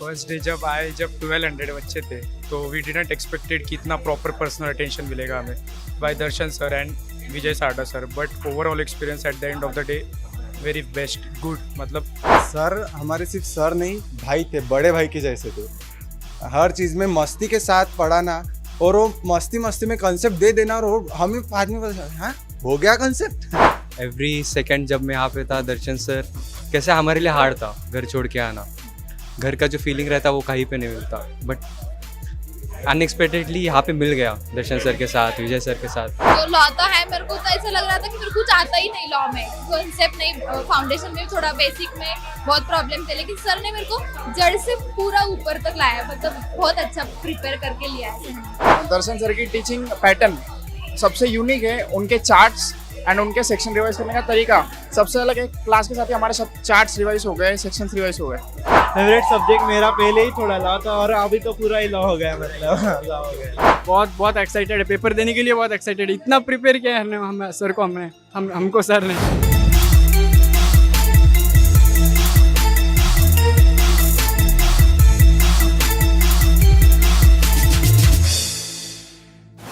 First day जब आए, जब 1200 बच्चे थे, तो वी डिडंट एक्सपेक्टेड कि इतना प्रॉपर पर्सनल अटेंशन मिलेगा हमें बाय दर्शन सर एंड विजय साडा sir. But overall experience at the end of the day very best, good. मतलब सर हमारे सिर्फ सर नहीं भाई थे, बड़े भाई के जैसे थे. हर चीज़ में मस्ती के साथ पढ़ाना और वो मस्ती मस्ती में कंसेप्ट दे देना और वो हमें बाद में पता चला, हाँ हो गया कंसेप्ट. एवरी सेकंड जब मैं यहाँ पे था, दर्शन सर कैसे हमारे लिए हार्ड था घर छोड़ के आना. घर का जो फीलिंग रहता वो कहीं पे नहीं मिलता, बट अनएक्सपेक्टेडली यहाँ पे मिल गया दर्शन सर के साथ, विजय सर के साथ. जो लॉ तो है, मेरे को तो ऐसा लग रहा था कि मेरे को कुछ आता ही नहीं लॉ में, कॉन्सेप्ट नहीं, फाउंडेशन में थोड़ा बेसिक में बहुत प्रॉब्लम थे, लेकिन सर ने मेरे को जड़ से पूरा ऊपर तक लाया, मतलब बहुत अच्छा प्रिपेयर करके लिया है. दर्शन सर की टीचिंग पैटर्न सबसे यूनिक है. उनके चार्ट्स एंड उनके सेक्शन रिवाइज करने का तरीका सबसे अलग है. क्लास के साथ ही हमारे सब चार्ट्स रिवाइज हो गए, सेक्शन रिवाइज हो गए. फेवरेट सब्जेक्ट मेरा पहले ही थोड़ा लॉ था और अभी तो पूरा ही लॉ हो गया, मतलब लॉ हो गया. बहुत एक्साइटेड है पेपर देने के लिए, बहुत एक्साइटेड है. इतना प्रिपेयर किया है हम सर को, हमको सर ने.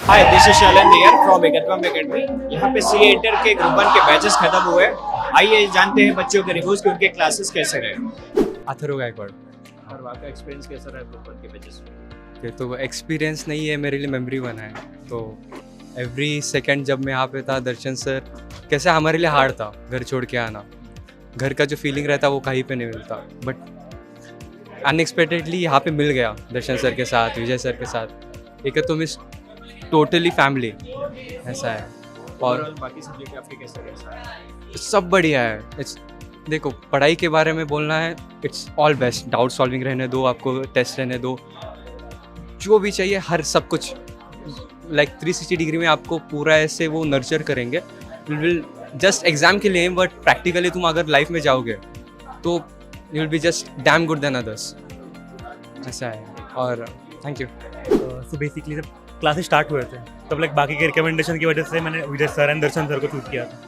Hi, this is Shailendra here from Ekatvam academy. यहाँ पे सीए इंटर के ग्रुप 1 के बैचेस खत्म हुए. आइए जानते हैं बच्चों के रिव्यूज कि उनके क्लासेस कैसे रहे. अथर्व गायकवाड़. और आपका एक्सपीरियंस कैसा रहा ग्रुप 1 के बैचेस में? तो एक्सपीरियंस नहीं है, मेरे लिए मेमोरी बना है. तो एवरी सेकंड जब मैं यहाँ पे था, दर्शन सर कैसे हमारे लिए हार्ड था घर छोड़ के आना. घर का जो फीलिंग रहता वो कहीं पे नहीं मिलता, बट अनएक्सपेक्टेडली यहाँ पे मिल गया दर्शन सर के साथ, विजय सर के साथ. एक तो मिस टोटली फैमिली ऐसा है. और Overall बाकी सब्जेक्ट आपके कैसे रहे? सब बढ़िया है. इट्स देखो, पढ़ाई के बारे में बोलना है, it's all best. Doubt solving रहने दो, आपको टेस्ट रहने दो, जो भी चाहिए हर सब कुछ लाइक 360 डिग्री में आपको पूरा ऐसे वो नर्चर करेंगे. विल जस्ट एग्जाम के लिए, बट प्रैक्टिकली तुम अगर लाइफ में जाओगे तो you will be just damn good than others. ऐसा है. और थैंक यू. सो बेसिकली जब क्लासेस स्टार्ट हुए थे तब लाइक बाकी के रिकमेंडेशन की वजह से मैंने विजय सर एंड दर्शन सर को चूज़ किया था.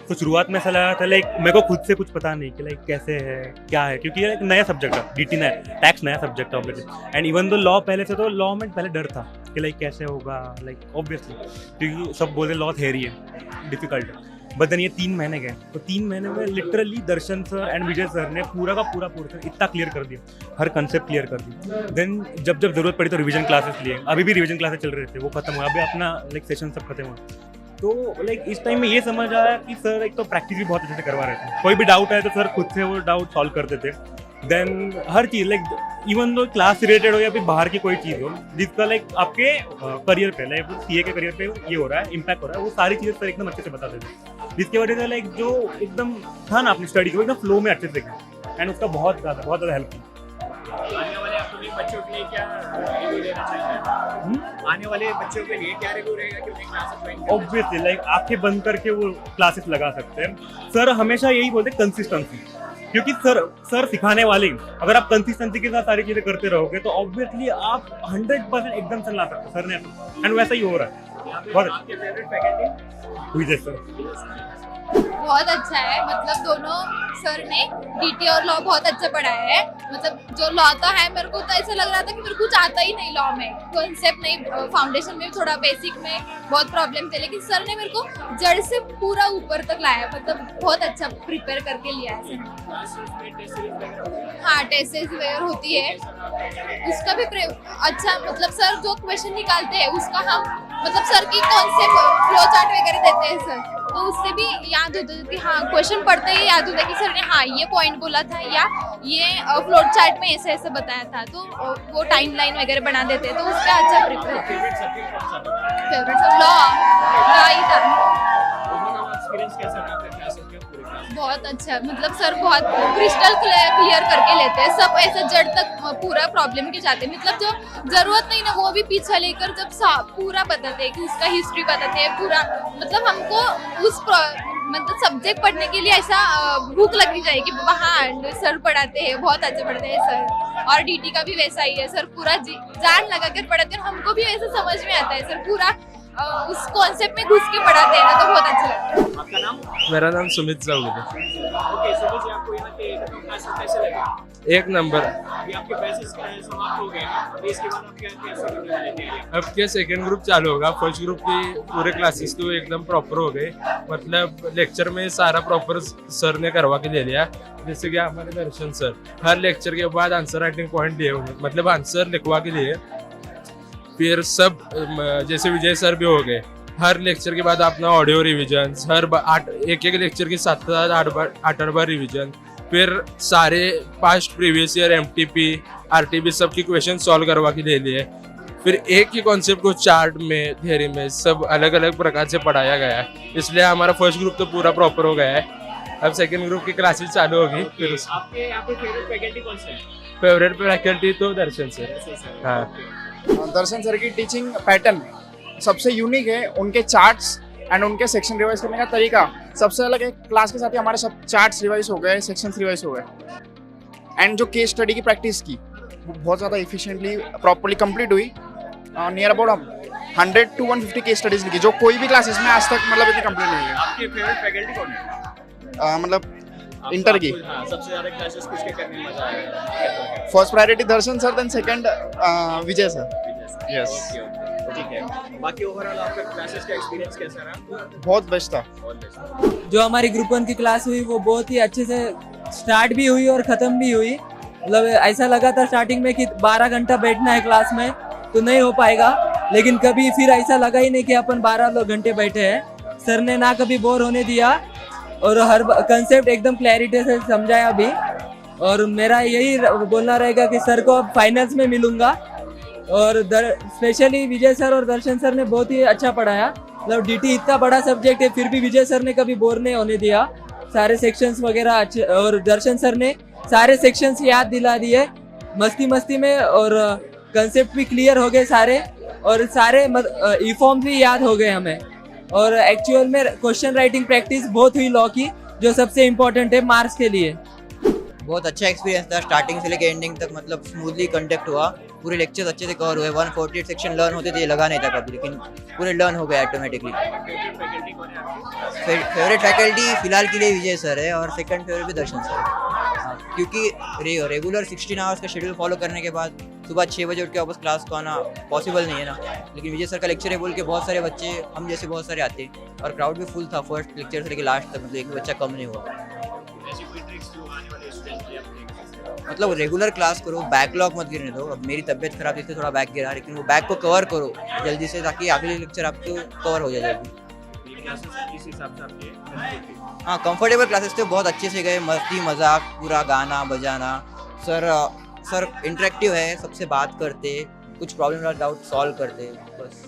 तो शुरुआत में ऐसा लगा था लाइक मेरे को खुद से कुछ पता नहीं कि लाइक कैसे है क्या है, क्योंकि ये एक नया सब्जेक्ट है, डीटी नया, टैक्स नया सब्जेक्ट है obviously. And even though law पहले से, तो लॉ में पहले डर था कि लाइक कैसे होगा, लाइक ऑब्वियसली क्योंकि सब बोले लॉ थेरी है, डिफिकल्ट है. बट देन ये 3 महीने गए, तो 3 महीने में literally Darshan sir and Vijay sir ने पूरा का पूरा पोर्शन इतना क्लियर कर दिया, हर कंसेप्ट क्लियर कर दी. देन जब जरूरत पड़ी तो रिवीजन क्लासेस लिए. अभी भी रिवीजन क्लासेस चल रहे थे, वो खत्म हुआ, अभी अपना लाइक सेशन सब खत्म हुआ. तो लाइक इस टाइम में ये समझ आया कि सर एक तो प्रैक्टिस भी बहुत अच्छे से करवा रहे थे. कोई भी डाउट आए तो सर खुद से वो डाउट सॉल्व करते थे. देन हर चीज़ like even though class related हो या फिर बाहर की कोई चीज़ हो जिसका लाइक आपके करियर पे, लाइक सीए के करियर पे ये हो रहा है, इम्पैक्ट हो रहा है, वो सारी चीज़ें सर एकदम अच्छे से बताते थे. जिसकी वजह से लाइक जो एकदम था ना अपनी स्टडी को एकदम फ्लो में अच्छे से देखा, एंड उसका बहुत ज़्यादा हेल्प की. आने वाले अपने बच्चों के लिए क्या रिव्यू देना चाहिए? आने वाले बच्चों के लिए क्या रिव्यू रहेगा कि उन्हें क्लासेस ज्वाइन करना? ऑब्वियसली लाइक आंखें बंद करके वो क्लासेस लगा सकते हैं. सर हमेशा यही बोलते हैं कंसिस्टेंसी, क्योंकि सर सिखाने वाले ही, अगर आप कंसिस्टेंसी के साथ सारी चीजें करते रहोगे तो ऑब्वियसली आप 100% एकदम से ला सकते हो. सर ने, एंड वैसा ही हो रहा है. बहुत आपके फेवरेट फैकल्टी? विजय सर बहुत अच्छा है, मतलब दोनों सर ने डीटी और लॉ बहुत अच्छा पढ़ाया है. मतलब जो लॉ तो है, मेरे को तो ऐसा लग रहा था कि मेरे को कुछ आता ही नहीं लॉ में, कॉन्सेप्ट नहीं, फाउंडेशन में थोड़ा बेसिक में बहुत प्रॉब्लम थे, लेकिन सर ने मेरे को जड़ से पूरा ऊपर तक लाया, मतलब बहुत अच्छा प्रिपेयर करके लिया है. हाँ, टेस्ट वगैरह होती है, उसका भी अच्छा, मतलब सर जो क्वेश्चन निकालते हैं उसका हम, मतलब सर की कॉन्सेप्ट फ्लो चार्ट वगैरह देते हैं सर, तो उससे भी याद होता है कि हाँ, क्वेश्चन पढ़ते ही याद होता है कि सर ने हाँ ये पॉइंट बोला था या ये फ्लो चार्ट में ऐसे ऐसे बताया था, तो वो टाइम लाइन वगैरह बना देते हैं, तो उसका अच्छा प्रिपेयर. फेवरेट लॉ ही था. एक्सपीरियंस कैसा रहा आपका क्लासेस में? पूरे क्लास बहुत अच्छा, मतलब सर बहुत क्रिस्टल क्लियर करके लेते हैं, सब ऐसा जड़ तक पूरा प्रॉब्लम के जाते हैं, मतलब जो जरूरत नहीं ना वो भी पीछा लेकर जब पूरा बताते हैं कि उसका हिस्ट्री बताते हैं पूरा, मतलब हमको उस मतलब सब्जेक्ट पढ़ने के लिए ऐसा भूख लगनी चाहिए कि हाँ सर पढ़ाते हैं, बहुत अच्छा पढ़ाते हैं सर. और डीटी का भी वैसा ही है, सर पूरा जान लगा कर पढ़ाते हैं, हमको भी वैसे समझ में आता है, सर पूरा उस कॉन्सेप्ट में घुस के पढ़ाते हैं ना, तो बहुत अच्छा लगता है. आपका नाम? मेरा नाम सुमित जाऊद है. ओके, सुमित जी, आपको यहाँ के क्लासेस कैसे लगे? एक नंबर। अभी आपके बैचेस समाप्त हो गए हैं, अभी इसके बाद आप क्या कैसे करने वाले हैं? अब क्या सेकंड ग्रुप चालू होगा। फर्स्ट ग्रुप की पूरे क्लासेस तो एकदम प्रॉपर हो गए, मतलब लेक्चर में सारा प्रॉपर सर ने करवा के दे लिया। जैसे कि हमारे दर्शन सर हर लेक्चर के बाद आंसर राइटिंग पॉइंट दिए हुए, मतलब आंसर लिखवा के दिए। फिर सब जैसे विजय सर भी हो गए, हर लेक्चर के बाद अपना ऑडियो रिविजन, एक लेक्चर के 7-8 बार रिविजन। फिर सारे past previous year MTP RTP सबकी क्वेश्चन सॉल्व करवा के दे लिए। फिर एक ही कॉन्सेप्ट को चार्ट में, थियरी में सब अलग अलग प्रकार से पढ़ाया गया है, इसलिए हमारा फर्स्ट ग्रुप तो पूरा प्रॉपर हो गया है। अब सेकंड ग्रुप की क्लासेस चालू होगी। फिर आपके यहाँ पे फेवरेट फैकल्टी कौन से हैं? फेवरेट फैकल्टी तो दर्शन सर। हाँ, दर्शन सर की टीचिंग पैटर्न सबसे यूनिक है, उनके चार्ट्स एंड उनके सेक्शन रिवाइज करने का तरीका सबसे अलग है। क्लास के साथ ही हमारे सब चार्ट्स रिवाइज हो गए, सेक्शंस रिवाइज हो गए एंड जो केस स्टडी की प्रैक्टिस की वो बहुत ज़्यादा इफिशिएंटली प्रॉपर्ली कंप्लीट हुई। Near about 100 to 150 case studies लिखी, जो कोई भी क्लासेस में आज तक मतलब इतनी कंप्लीट नहीं है। आपके फेवरेट फैकल्टी कौन है? मतलब इंटर की हाँ, सबसे ज्यादा क्लासेस किसके करने में मजा आया? फर्स्ट प्रायोरिटी दर्शन सर, देन सेकंड विजय सर। Yes. ओके, ठीक है। बाकी ओवरऑल आपका क्लासेस का एक्सपीरियंस कैसा रहा? बहुत बेस्ट था। जो हमारी ग्रुप 1 की क्लास हुई वो बहुत ही अच्छे से स्टार्ट भी हुई और ख़त्म भी हुई। मतलब ऐसा लगा था स्टार्टिंग में कि 12 घंटा बैठना है क्लास में तो नहीं हो पाएगा, लेकिन कभी फिर ऐसा लगा ही नहीं कि अपन 12 घंटे बैठे हैं। सर ने ना कभी बोर होने दिया और हर कंसेप्ट एकदम क्लैरिटी से समझाया भी। और मेरा यही बोलना रहेगा कि सर को अब फाइनल्स में मिलूंगा। और स्पेशली विजय सर और दर्शन सर ने बहुत ही अच्छा पढ़ाया। मतलब DT इतना बड़ा सब्जेक्ट है फिर भी विजय सर ने कभी बोर नहीं होने दिया। सारे सेक्शंस वगैरह अच्छे, और दर्शन सर ने सारे सेक्शंस याद दिला दिए मस्ती में, और कंसेप्ट भी क्लियर हो गए सारे, और सारे ई फॉर्म भी याद हो गए हमें। और एक्चुअल में क्वेश्चन राइटिंग प्रैक्टिस बहुत हुई लॉ की, जो सबसे इम्पोर्टेंट है मार्क्स के लिए। बहुत अच्छा एक्सपीरियंस था, स्टार्टिंग से लेकर एंडिंग तक मतलब स्मूथली कंडक्ट हुआ। पूरे लेक्चर्स अच्छे से कवर हुए। 148 सेक्शन लर्न होते थे, ये लगा नहीं था कभी, लेकिन पूरे लर्न हो गए ऑटोमेटिकली। फेवरेट फैकल्टी फिलहाल के लिए विजय सर है, और सेकंड फेवरेट भी दर्शन सर है। क्योंकि रेगुलर 16 आवर्स का शेड्यूल फॉलो करने के बाद सुबह 6 बजे उठ के वापस क्लास को आना पॉसिबल नहीं है ना। लेकिन विजय सर का लेक्चर है बोल के बहुत सारे बच्चे, हम जैसे बहुत सारे आते, और क्राउड भी फुल था फर्स्ट लेक्चर से लेकर लास्ट तक, मतलब एक भी बच्चा कम नहीं हुआ। मतलब रेगुलर क्लास करो, बैकलॉग मत गिरने दो। अब मेरी तबीयत खराब थी इसलिए थोड़ा बैक गिरा, लेकिन वो बैक को कवर करो जल्दी से, ताकि अगले लेक्चर आपको कवर हो जाए जल्दी। हाँ, कंफर्टेबल क्लासेस थे, बहुत अच्छे से गए, मस्ती मजाक पूरा, गाना बजाना। सर इंटरेक्टिव है, सबसे बात करते, कुछ प्रॉब्लम और डाउट सॉल्व करते, बस।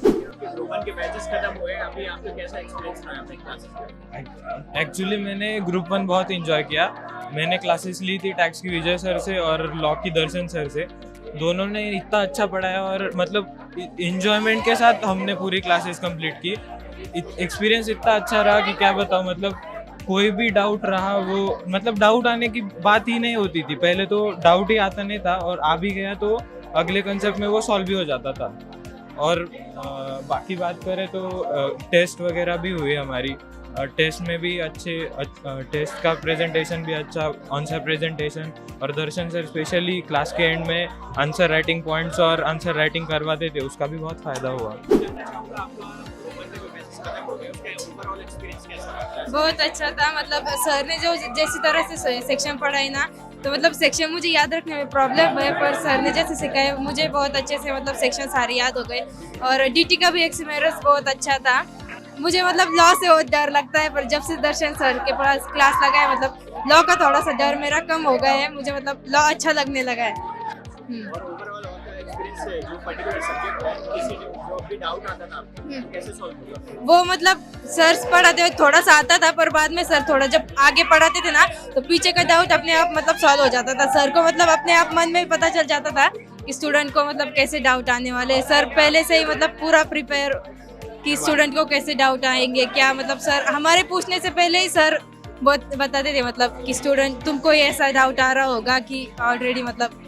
ग्रुप 1 के बैचेस खत्म हुए, अभी आपका कैसा एक्सपीरियंस रहा अपने क्लासेस का? एक्चुअली मैंने ग्रुप 1 बहुत इंजॉय किया। मैंने क्लासेस ली थी टैक्स की विजय सर से और लॉ की दर्शन सर से। दोनों ने इतना अच्छा पढ़ाया और मतलब इंजॉयमेंट के साथ हमने पूरी क्लासेस कंप्लीट की। एक्सपीरियंस इतना अच्छा रहा कि क्या बताऊँ, मतलब कोई भी डाउट रहा वो, मतलब डाउट आने की बात ही नहीं होती थी। पहले तो डाउट ही आता नहीं था, और आ भी गया तो अगले कंसेप्ट में वो सॉल्व भी हो जाता था। और बाकी बात करें तो टेस्ट वगैरह भी हुई हमारी। टेस्ट में भी अच्छे टेस्ट का प्रेजेंटेशन भी अच्छा, आंसर प्रेजेंटेशन, और दर्शन सर स्पेशली क्लास के एंड में आंसर राइटिंग पॉइंट्स और आंसर राइटिंग करवाते थे, उसका भी बहुत फ़ायदा हुआ। बहुत अच्छा था। मतलब सर ने जो जैसी तरह से सेक्शन पढ़ाई ना, तो मतलब सेक्शन मुझे याद रखने में प्रॉब्लम है, पर सर ने जैसे सिखाया मुझे बहुत अच्छे से मतलब सेक्शन सारे याद हो गए। और DT का भी एक्सपीरियंस बहुत अच्छा था। मुझे मतलब लॉ से बहुत डर लगता है, पर जब से दर्शन सर के पास क्लास लगा है, मतलब लॉ का थोड़ा सा डर मेरा कम हो गया है। मुझे मतलब लॉ अच्छा लगने लगा है। वो मतलब सर पढ़ाते हुए थोड़ा सा आता था, पर बाद में सर थोड़ा जब आगे पढ़ाते थे ना, तो पीछे का डाउट अपने आप मतलब सॉल्व हो जाता था। सर को मतलब अपने आप मन में पता चल जाता था कि स्टूडेंट को मतलब कैसे डाउट आने वाले। सर पहले से ही मतलब पूरा प्रिपेयर कि स्टूडेंट को कैसे डाउट आएंगे क्या, मतलब सर हमारे पूछने से पहले ही सर बहुत बताते थे, मतलब कि स्टूडेंट तुमको ये ऐसा डाउट आ रहा होगा कि ऑलरेडी मतलब।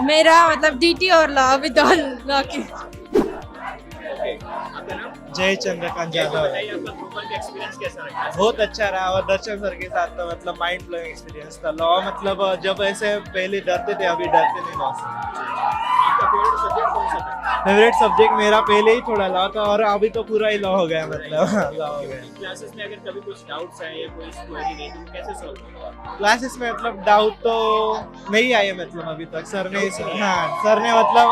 मेरा मतलब DT और लॉ, विद ऑल लॉ की। जय चंद्रकांत ये तो यादव। बताइए आपका ग्रुपन का एक्सपीरियंस कैसा रहा? बहुत अच्छा रहा और दर्शन सर के साथ तो मतलब माइंड ब्लोइंग एक्सपीरियंस था। लॉ मतलब जब ऐसे पहले डरते थे अभी डरते नहीं लॉ से। आपका फेवरेट सब्जेक्ट कौन सा था? फेवरेट सब्जेक्ट मेरा पहले ही थोड़ा लॉ था और अभी तो पूरा ही लॉ हो गया मतलब लॉ हो गया। क्लासेस में अगर कभी कुछ डाउट्स आए या कोई क्वेरी नहीं तो कैसे सॉल्व करोगे? क्लासेस में मतलब डाउट तो नहीं आए मतलब अभी तक सर ने सर ने मतलब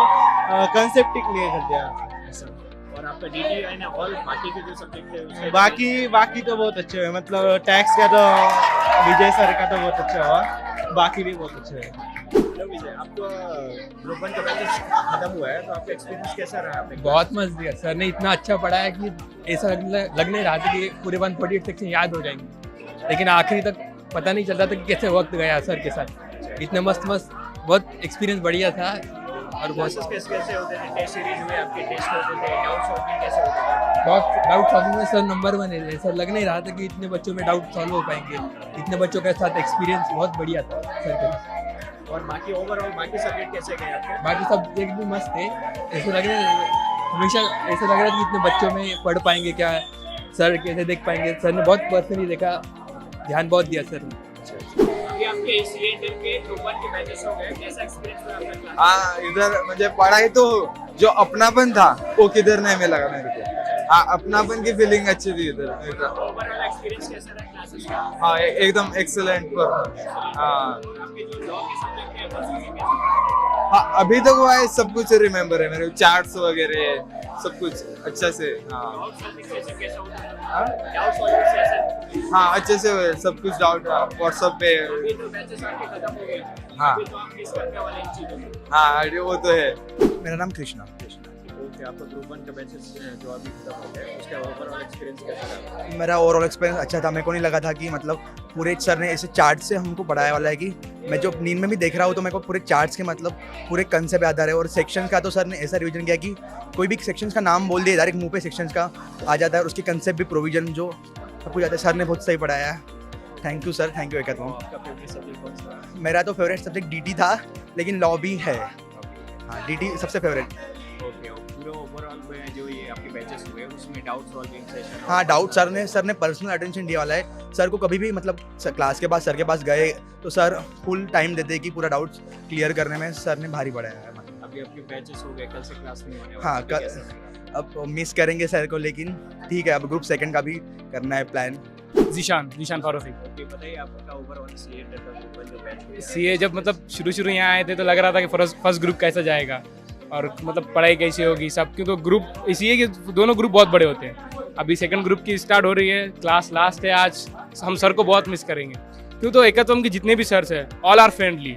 कंसेप्ट ही क्लियर कर दिया। और आपका डीटी है ना और बाकी के जो सब्जेक्ट है उसके बाकी तो बहुत अच्छे हुए मतलब टैक्स का तो विजय सर का तो बहुत अच्छा हुआ, बाकी भी बहुत अच्छे हुए। हेलो विजय, आपको ग्रुपन का बैचेस खत्म हुआ है तो आपका एक्सपीरियंस कैसा रहा आपने? बहुत मस्त दिया सर ने, इतना अच्छा पढ़ाया कि ऐसा लग नहीं रहा था कि पूरे 148 सेक्शन याद हो जाएंगे, लेकिन आखिरी तक पता नहीं चलता था कि कैसे वक्त गया सर के साथ। इतने मस्त बहुत एक्सपीरियंस बढ़िया था। और क्लासेस कैसे होते थे? टेस्ट सीरीज हुए आपके, टेस्ट होते थे, डाउट सॉल्विंग कैसे होता था? बहुत डाउट सॉल्विंग में सर नंबर 1 है, ऐसा लग नहीं रहा था कि इतने बच्चों में डाउट सॉल्व हो पाएंगे। इतने बच्चों के साथ एक्सपीरियंस बहुत बढ़िया था सर के। और बाकी ओवरऑल बाकी सब्जेक्ट कैसे गए आपके? बाकी सब्जेक्ट भी मस्त थे, ऐसे लग रहे हमेशा ऐसा लग रहा था कि इतने बच्चों में पढ़ पाएंगे क्या, सर कैसे देख पाएंगे। सर ने बहुत पर्सनली देखा, ध्यान बहुत दिया सर ने। अभी आपके सीए इंटर के ग्रुपन के बैचेस हो गए, कैसा एक्सपीरियंस रहा आपका क्लास? हाँ, इधर मुझे पढ़ाई तो जो अपनापन था वो किधर नहीं मिला मेरे को। हाँ, अपनापन की फीलिंग अच्छी थी इधर। ओवरऑल एक्सपीरियंस कैसा रहा क्लासेस का? हाँ, एकदम एक्सीलेंट। हाँ आपके जो लॉ के सब्जेक्ट है उसके कैसे? हाँ, अभी तक वो है, सब कुछ रिमेम्बर है मेरे, चार्ट्स वगैरह सब कुछ अच्छा से। हाँ डाउट सॉल्विंग कैसे होता है? डाउट सॉल्विंग कैसे? हाँ, अच्छे से हुए, सब कुछ डाउट व्हाट्सएप पे। अभी तो बैचेस आपके खत्म हो गए, हाँ। अभी तो आप मिस करने वाले इन चीजों को। हाँ, वो तो है। मेरा नाम कृष्णा। ओके, आपका ग्रुपन का बैचेस जो अभी खत्म हो गए उसका ओवरऑल एक्सपीरियंस कैसा रहा? मेरा ओवरऑल एक्सपीरियंस अच्छा था। मेरे को नहीं लगा था कि मतलब पूरे सर ने ऐसे चार्ट से हमको पढ़ाया वाला है कि मैं जो नींद में भी देख रहा हूँ तो मेरे को पूरे चार्ट्स के मतलब पूरे कंसेप्ट याद आ रहे हैं। और सेक्शन का तो सर ने ऐसा रिवीजन किया कि कोई भी सेक्शंस का नाम बोल दिया डायरेक्ट मुंह पे सेक्शंस का आ जाता है और उसके कंसेप्ट भी प्रोविजन जो सब कुछ आता है। सर ने बहुत सही पढ़ाया है। Thank you sir, thank you. कहता हूँ आपका फेवरेट सब्जेक्ट कौन सा रहा? मेरा तो फेवरेट सब्जेक्ट डीटी था, लेकिन लॉ भी है। हाँ, डीटी सबसे फेवरेट। ओके, पूरे ओवरऑल में जो ये आपके बैचेस हुए उसमें डाउट सॉल्विंग सेशन? हाँ, डाउट सर ने पर्सनल अटेंशन दिया वाला है। सर को कभी भी मतलब क्लास के बाद सर के पास गए तो सर फुल टाइम देते हैं कि पूरा डाउट क्लियर करने में सर ने भारी पढ़ाया है। अभी आपके बैचेस हो गए, कल से क्लास नहीं होने वाली। हाँ, अभी कैसा रहेगा? अब मिस करेंगे सर को, लेकिन ठीक है, अब ग्रुप सेकंड का भी करना है प्लान। जीशान फारूकी। ओके, बताइए आपका ओवरऑल सीए इंटर का ग्रुपन जो बैच हुआ? सीए जब मतलब शुरू यहाँ आए थे तो लग रहा था कि फर्स्ट ग्रुप कैसा जाएगा और मतलब पढ़ाई कैसी होगी सब, क्योंकि ग्रुप इसी है कि दोनों ग्रुप बहुत बड़े होते हैं। अभी सेकंड ग्रुप की स्टार्ट हो रही है, क्लास लास्ट है आज। हम सर को बहुत मिस करेंगे, क्यों तो एकत्वम के जितने भी सर्स हैं ऑल आर फ्रेंडली।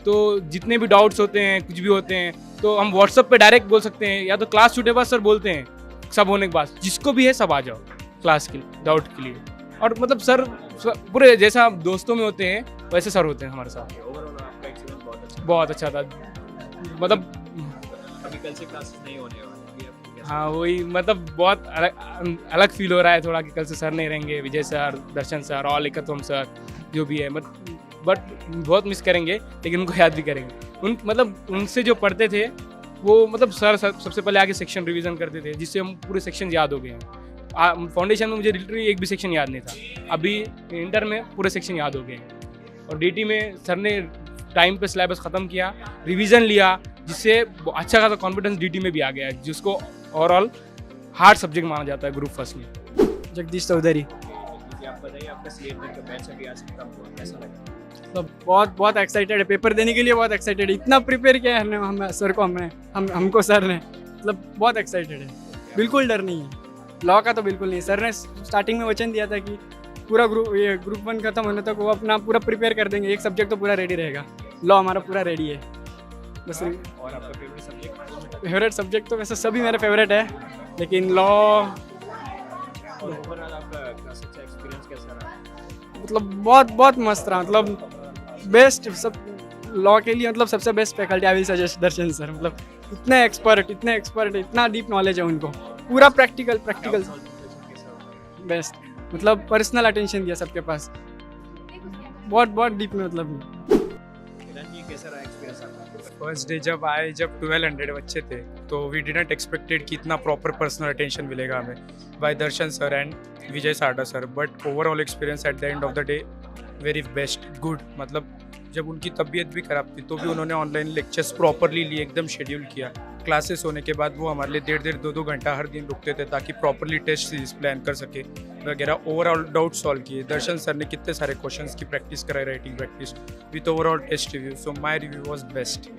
तो जितने भी डाउट्स होते हैं, कुछ भी होते हैं, तो हम व्हाट्सएप पे डायरेक्ट बोल सकते हैं, या तो क्लास छूटे बाद सर बोलते हैं सब होने के बाद जिसको भी है सब आ जाओ क्लास के डाउट के लिए। और मतलब सर पूरे जैसा दोस्तों में होते हैं वैसे सर होते हैं हमारे साथ। ओवरऑल आपका एक्सपीरियंस बहुत अच्छा था। मतलब अभी कल से क्लासेस नहीं होने वाली, अभी आपको कैसा? हाँ, वही मतलब बहुत अलग फील हो रहा है थोड़ा कि कल से सर नहीं रहेंगे। विजय सर, दर्शन सर, ऑल एकत्वम सर जो भी है, बट बहुत मिस करेंगे, लेकिन उनको याद भी करेंगे। मतलब उनसे जो पढ़ते थे वो मतलब सर सबसे पहले आके सेक्शन रिवीजन करते थे, जिससे हम पूरे सेक्शन याद हो गए हैं। फाउंडेशन में मुझे लिटरली एक भी सेक्शन याद नहीं था, अभी इंटर में पूरे सेक्शन याद हो गए हैं। और डीटी में सर ने टाइम पे सिलेबस ख़त्म किया, रिवीजन लिया, जिससे अच्छा खासा कॉन्फिडेंस डीटी में भी आ गया है, जिसको ओवरऑल हार्ड सब्जेक्ट माना जाता है ग्रुप फर्स्ट में। जगदीश चौधरी। आप बताइए आपका सीए इंटर का बैच अभी आज खत्म हुआ, कैसा लगा? मतलब बहुत एक्साइटेड है, पेपर देने के लिए बहुत एक्साइटेड है। इतना प्रिपेयर किया है हम सर को, हमको सर ने, मतलब बहुत एक्साइटेड है। बिल्कुल डर नहीं है, लॉ का तो बिल्कुल नहीं। सर ने स्टार्टिंग में वचन दिया था कि पूरा ग्रुप 1 खत्म होने तक वो अपना पूरा प्रिपेयर कर देंगे, एक सब्जेक्ट तो पूरा रेडी रहेगा। लॉ हमारा पूरा रेडी है बस। और आपका फेवरेट सब्जेक्ट? फेवरेट सब्जेक्ट तो वैसे सभी मेरे फेवरेट है, लेकिन लॉ ओवरऑल आपका क्लास अच्छा एक्सपीरियंस कैसा रहा? मतलब बहुत मस्त रहा। मतलब बेस्ट सब लॉ के लिए, मतलब सबसे best faculty I will suggest Darshan sir. मतलब इतने एक्सपर्ट, इतना डीप नॉलेज है उनको, पूरा प्रैक्टिकल बेस्ट। मतलब पर्सनल अटेंशन दिया सबके पास, बहुत डीप में। मतलब कैसा रहा एक्सपीरियंस आपका? फर्स्ट डे जब आए, जब 1200 बच्चे थे, तो वी डिडंट एक्सपेक्टेड कि इतना प्रॉपर पर्सनल अटेंशन मिलेगा हमें बाय दर्शन सर एंड विजय साडा sir. But overall experience at the end of the day very best, good. मतलब जब उनकी तबीयत भी खराब थी तो भी उन्होंने ऑनलाइन लेक्चर्स प्रॉपरली लिए, एकदम शेड्यूल किया. क्लासेस होने के बाद वो हमारे लिए 1.5-2 घंटा हर दिन रुकते थे ताकि प्रॉपरली टेस्ट सीरीज प्लान कर सके वगैरह. ओवरऑल डाउट सॉल्व किए. दर्शन सर ने कितने सारे क्वेश्चंस की प्रैक्टिस कराई, writing practice with overall test review. So my review was best.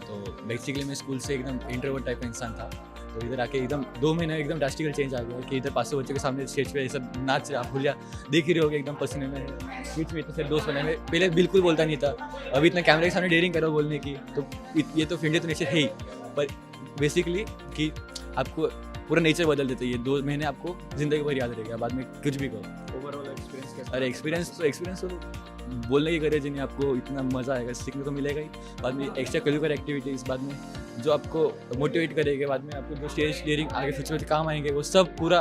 तो बेसिकली मैं स्कूल से एकदम इंट्रोवर्ट टाइप का इंसान था, तो इधर आके एकदम 2 महीने एकदम ड्रास्टिकल चेंज आ गया कि इधर 500 बच्चों के सामने स्टेज पे ये सब नाच रहा भूलिया देख ही रहे होगे एकदम पसीने में. बीच में इतने सारे दोस्त बनाए. मैं पहले बिल्कुल बोलता नहीं था, अभी इतना कैमरे के सामने डेयरिंग करो बोलने की, तो ये तो इंडिया तो नेचर है ही. पर बेसिकली कि आपको पूरा नेचर बदल देते. ये 2 महीने आपको जिंदगी भर याद रहेगा, बाद में कुछ भी करो. ओवरऑल एक्सपीरियंस कैसा? अरे एक्सपीरियंस तो बोलने की गरज नहीं, आपको इतना मज़ा आएगा, सीखने को मिलेगा ही. बाद में एक्स्ट्रा करिकुलर एक्टिविटीज़ बाद में जो आपको मोटिवेट करेगा, बाद में आपको जो स्टेज डेयरिंग आगे फ्यूचर में काम आएंगे, वो सब पूरा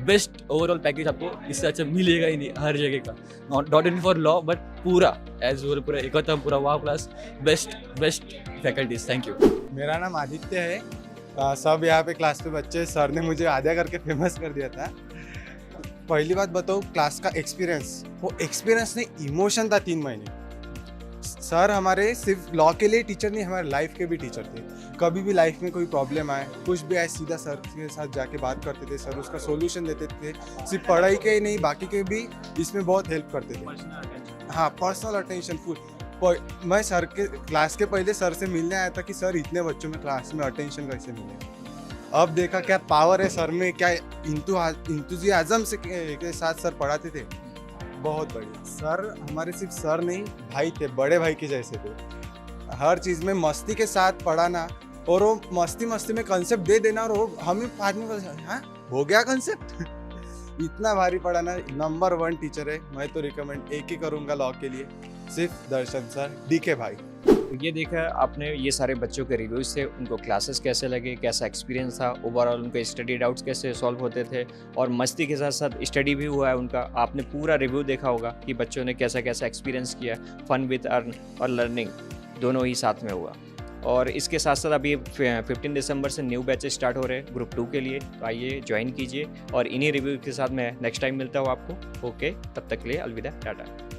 बेस्ट ओवरऑल पैकेज आपको इससे अच्छा मिलेगा ही नहीं हर जगह का. Not in for law but पूरा एज ओवर पूरा एकता पूरा वाह class best faculties. Thank you. मेरा नाम आदित्य है. सब यहाँ पे क्लास पे बच्चे, सर ने मुझे आद्या करके फेमस कर दिया था. पहली बात बताओ, क्लास का एक्सपीरियंस, वो एक्सपीरियंस नहीं इमोशन था 3 महीने. सर हमारे सिर्फ लॉ के लिए टीचर नहीं, हमारे लाइफ के भी टीचर थे. कभी भी लाइफ में कोई प्रॉब्लम आए, कुछ भी आए, सीधा सर के साथ जाके बात करते थे. सर उसका सॉल्यूशन देते थे. सिर्फ पढ़ाई के ही नहीं, बाकी के भी इसमें बहुत हेल्प करते थे. हाँ, पर्सनल अटेंशन फुल. मैं सर के क्लास के पहले सर से मिलने आया था कि सर इतने बच्चों में क्लास में अटेंशन कैसे मिले. अब देखा क्या पावर है सर में, क्या इंतुजियाज्म से के साथ सर पढ़ाते थे. बहुत बढ़िया. सर हमारे सिर्फ सर नहीं, भाई थे, बड़े भाई के जैसे थे. हर चीज़ में मस्ती के साथ पढ़ाना, और वो मस्ती में कंसेप्ट दे देना, और वो हमें बाद में हाँ हो गया कंसेप्ट. इतना भारी पढ़ाना. नंबर 1 टीचर है. मैं तो रिकमेंड एक ही करूँगा लॉ के लिए, सिर्फ दर्शन सर, डीके भाई. ये देखा आपने ये सारे बच्चों के रिव्यूज से, उनको क्लासेस कैसे लगे, कैसा एक्सपीरियंस था, ओवरऑल उनके स्टडी डाउट्स कैसे सॉल्व होते थे, और मस्ती के साथ साथ स्टडी भी हुआ है उनका. आपने पूरा रिव्यू देखा होगा कि बच्चों ने कैसा कैसा एक्सपीरियंस किया. फन विद अर्न और लर्निंग दोनों ही साथ में हुआ. और इसके साथ साथ अभी 15 दिसंबर से न्यू बैचेस स्टार्ट हो रहे हैं ग्रुप 2 के लिए, तो आइए ज्वाइन कीजिए. और इन्हीं रिव्यू के साथ मैं नेक्स्ट टाइम मिलता हूँ आपको. ओके, तब तक के लिए अलविदा, टाटा.